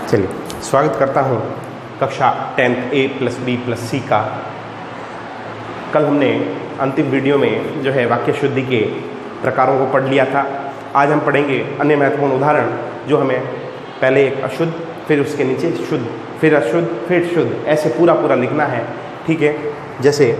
चलिए, स्वागत करता हूँ कक्षा 10th A + B + C का। कल हमने अंतिम वीडियो में जो है वाक्य शुद्धि के प्रकारों को पढ़ लिया था। आज हम पढ़ेंगे अन्य महत्वपूर्ण उदाहरण जो हमें पहले एक अशुद्ध, फिर उसके नीचे शुद्ध, फिर अशुद्ध, फिर शुद्ध, ऐसे पूरा लिखना है। ठीक है, जैसे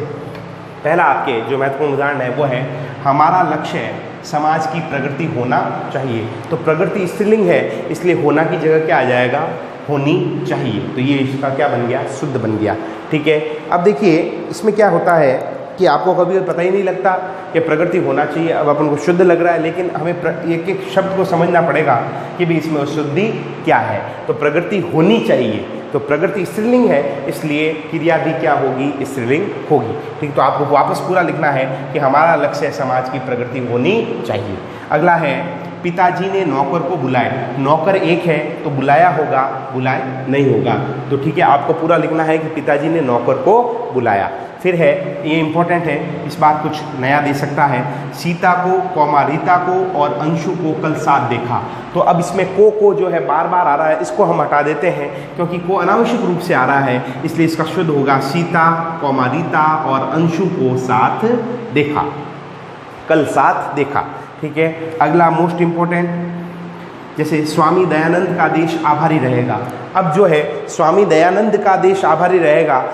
पहला आपके जो महत्वपूर्ण उदाहरण है वो है हमारा लक्ष्य समाज की प्रगति होना चाहिए। तो प्रगति स्त्रीलिंग है, इसलिए होना की जगह क्या आ जाएगा, होनी चाहिए। तो ये इसका क्या बन गया, शुद्ध बन गया। ठीक है, अब देखिए इसमें क्या होता है कि आपको कभी पता ही नहीं लगता कि प्रगति होना चाहिए। अब अपन को शुद्ध लग रहा है, लेकिन हमें एक एक शब्द को समझना पड़ेगा कि भी इसमें शुद्धि क्या है। तो प्रगति होनी चाहिए, तो प्रगति स्त्रीलिंग है, इसलिए क्रिया भी क्या होगी, स्त्रीलिंग होगी। ठीक, तो आपको वापस पूरा लिखना है कि हमारा लक्ष्य समाज की प्रगति होनी चाहिए। अगला है पिताजी ने नौकर को बुलाया। नौकर एक है तो बुलाया होगा, बुलाए नहीं होगा। तो ठीक है, आपको पूरा लिखना है कि पिताजी ने नौकर को बुलाया। फिर है, ये इंपॉर्टेंट है, इस बार कुछ नया दे सकता है। सीता को, रीता को और अंशु को कल साथ देखा। तो अब इसमें को जो है बार बार आ रहा है, इसको हम हटा देते हैं क्योंकि को अनावश्यक रूप से आ रहा है, इसलिए इसका शुद्ध होगा सीता, रीता और अंशु को साथ देखा, कल साथ देखा। ठीक है, अगला मोस्ट इंपॉर्टेंट, जैसे स्वामी दयानंद का देश आभारी रहेगा। अब जो है स्वामी दयानंद का देश आभारी रहेगा,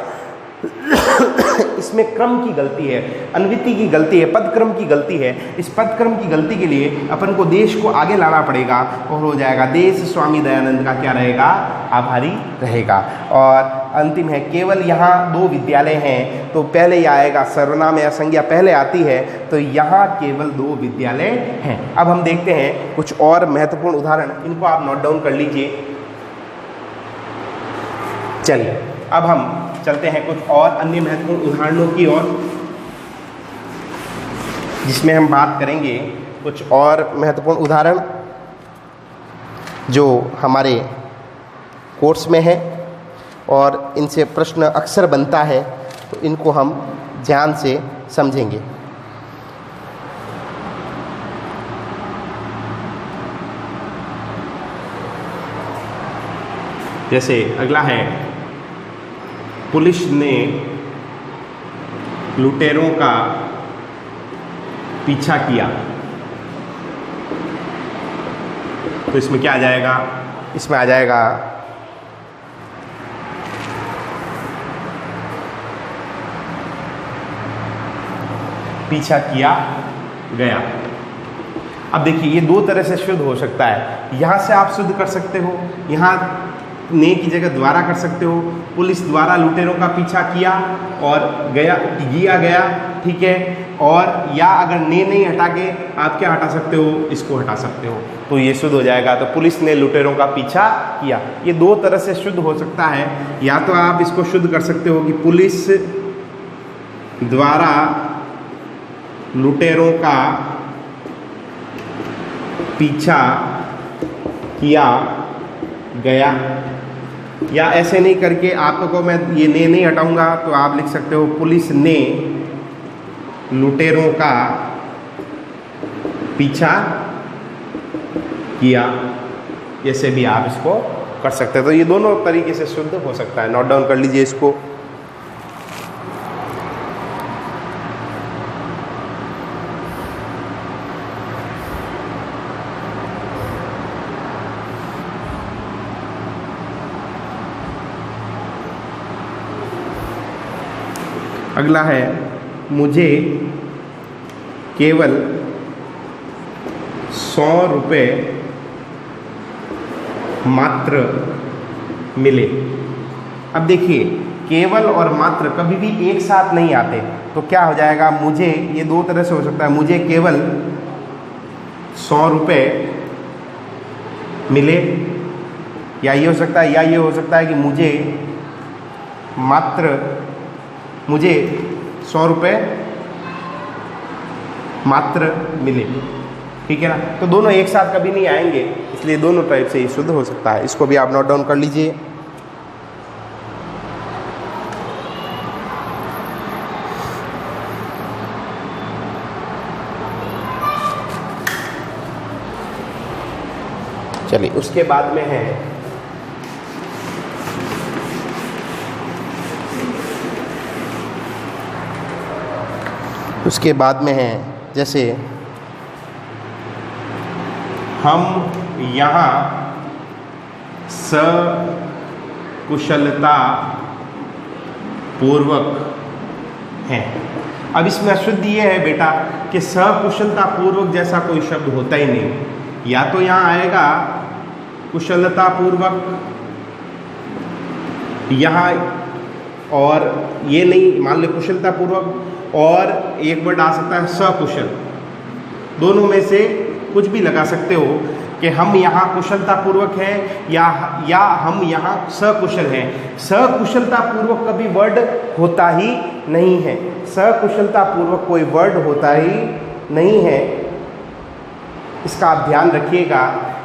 इसमें क्रम की गलती है, अन्विति की गलती है, पदक्रम की गलती है। इस पदक्रम की गलती के लिए अपन को देश को आगे लाना पड़ेगा और हो जाएगा देश स्वामी दयानंद का क्या रहेगा, आभारी रहेगा। और अंतिम है केवल यहाँ 2 विद्यालय हैं, तो पहले ही आएगा सर्वनाम या संज्ञा पहले आती है, तो यहाँ केवल 2 विद्यालय हैं। अब हम देखते हैं कुछ और महत्वपूर्ण उदाहरण, इनको आप नोट डाउन कर लीजिए। चलिए, अब हम चलते हैं कुछ और अन्य महत्वपूर्ण उदाहरणों की ओर, जिसमें हम बात करेंगे कुछ और महत्वपूर्ण उदाहरण जो हमारे कोर्स में है और इनसे प्रश्न अक्सर बनता है, तो इनको हम ध्यान से समझेंगे। जैसे अगला है, पुलिस ने लुटेरों का पीछा किया। तो इसमें क्या आ जाएगा, इसमें आ जाएगा पीछा किया गया। अब देखिए ये 2 तरह से शुद्ध हो सकता है। यहाँ से आप शुद्ध कर सकते हो, यहाँ ने की जगह द्वारा कर सकते हो। पुलिस द्वारा लुटेरों का पीछा किया और किया गया। ठीक है, और या अगर ने नहीं हटा के आप क्या हटा सकते हो, इसको हटा सकते हो, तो ये शुद्ध हो जाएगा। तो पुलिस ने लुटेरों का पीछा किया, ये 2 तरह से शुद्ध हो सकता है। या तो आप इसको शुद्ध कर सकते हो कि पुलिस द्वारा लुटेरों का पीछा किया गया, या ऐसे नहीं करके आपको मैं ये ने नहीं हटाऊंगा तो आप लिख सकते हो पुलिस ने लुटेरों का पीछा किया। ऐसे भी आप इसको कर सकते हैं। तो ये दोनों तरीके से शुद्ध हो सकता है, नोट डाउन कर लीजिए इसको। अगला है, मुझे केवल 100 रुपये मात्र मिले। अब देखिए केवल और मात्र कभी भी एक साथ नहीं आते, तो क्या हो जाएगा, मुझे, ये 2 तरह से हो सकता है। मुझे केवल 100 रुपये मिले, या ये हो सकता है, या ये हो सकता है कि मुझे 100 रुपये मात्र मिले। ठीक है ना, तो दोनों एक साथ कभी नहीं आएंगे, इसलिए दोनों टाइप से ये शुद्ध हो सकता है। इसको भी आप नोट डाउन कर लीजिए। चलिए उसके बाद में है उसके बाद में है जैसे हम यहाँ सकुशलता पूर्वक हैं। अब इसमें अशुद्धि ये है बेटा कि सकुशलता पूर्वक जैसा कोई शब्द होता ही नहीं। या तो यहाँ आएगा कुशलता पूर्वक यहाँ, और ये नहीं, मान लो कुशलता पूर्वक, और एक वर्ड आ सकता है सकुशल। दोनों में से कुछ भी लगा सकते हो कि हम यहाँ कुशलता पूर्वक हैं या हम यहाँ सकुशल हैं। सकुशलता पूर्वक कभी वर्ड होता ही नहीं है। सकुशलता पूर्वक कोई वर्ड होता ही नहीं है, इसका आप ध्यान रखिएगा।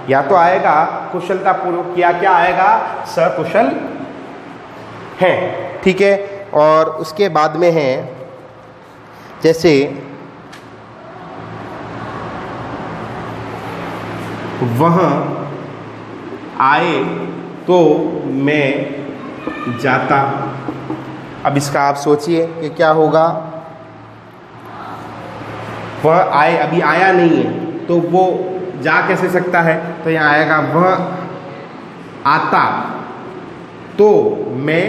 या तो आएगा कुशलता पूर्वक, या क्या आएगा सकुशल है, ठीक है। और उसके बाद में है जैसे वह आए तो मैं जाता। अब इसका आप सोचिए कि क्या होगा। वह आए, अभी आया नहीं है तो वो जा कैसे सकता है, तो यहाँ आएगा वह आता तो मैं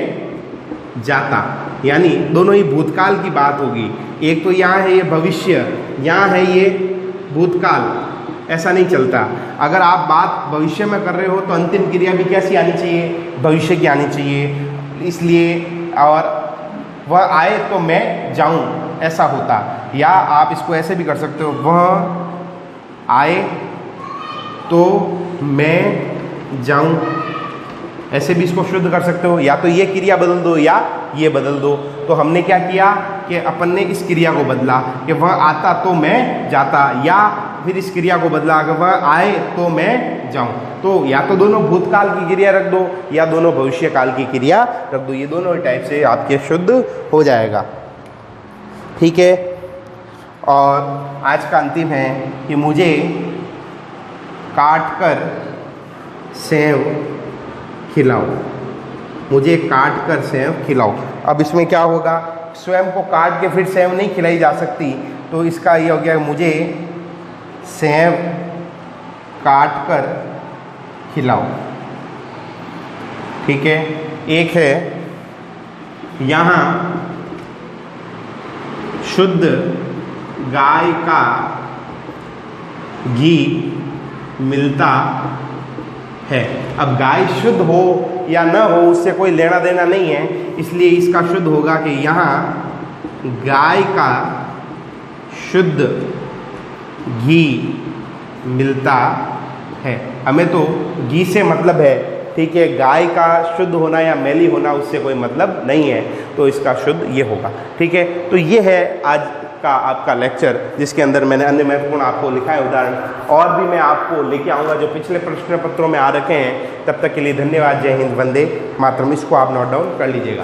जाता। यानी दोनों ही भूतकाल की बात होगी। एक तो यहाँ है ये भविष्य, यहाँ है ये भूतकाल, ऐसा नहीं चलता। अगर आप बात भविष्य में कर रहे हो तो अंतिम क्रिया भी कैसी आनी चाहिए, भविष्य की आनी चाहिए। इसलिए और वह आए तो मैं जाऊं, ऐसा होता। या आप इसको ऐसे भी कर सकते हो, वह आए तो मैं जाऊं, ऐसे भी इसको शुद्ध कर सकते हो। या तो ये क्रिया बदल दो या ये बदल दो। तो हमने क्या किया कि अपन ने इस क्रिया को बदला कि वह आता तो मैं जाता, या फिर इस क्रिया को बदला कि वह आए तो मैं जाऊं। तो या तो दोनों भूतकाल की क्रिया रख दो या दोनों भविष्यकाल की क्रिया रख दो। ये दोनों टाइप से आपके शुद्ध हो जाएगा, ठीक है। और आज का अंतिम है कि मुझे काट कर सेव खिलाओ। मुझे काट कर सेव खिलाओ। अब इसमें क्या होगा, स्वयं को काट के फिर सेव नहीं खिलाई जा सकती, तो इसका ये हो गया मुझे सेव काट कर खिलाओ, ठीक है। एक है यहाँ शुद्ध गाय का घी मिलता है। अब गाय शुद्ध हो या न हो उससे कोई लेना देना नहीं है, इसलिए इसका शुद्ध होगा कि यहाँ गाय का शुद्ध घी मिलता है। हमें तो घी से मतलब है, ठीक है। गाय का शुद्ध होना या मैली होना उससे कोई मतलब नहीं है, तो इसका शुद्ध ये होगा, ठीक है। तो ये है आज का आपका लेक्चर, जिसके अंदर मैंने अन्य महत्वपूर्ण आपको लिखा है उदाहरण, और भी मैं आपको लेके आऊँगा जो पिछले प्रश्न पत्रों में आ रखे हैं। तब तक के लिए धन्यवाद। जय हिंद, वंदे मातरम। इसको आप नोट डाउन कर लीजिएगा।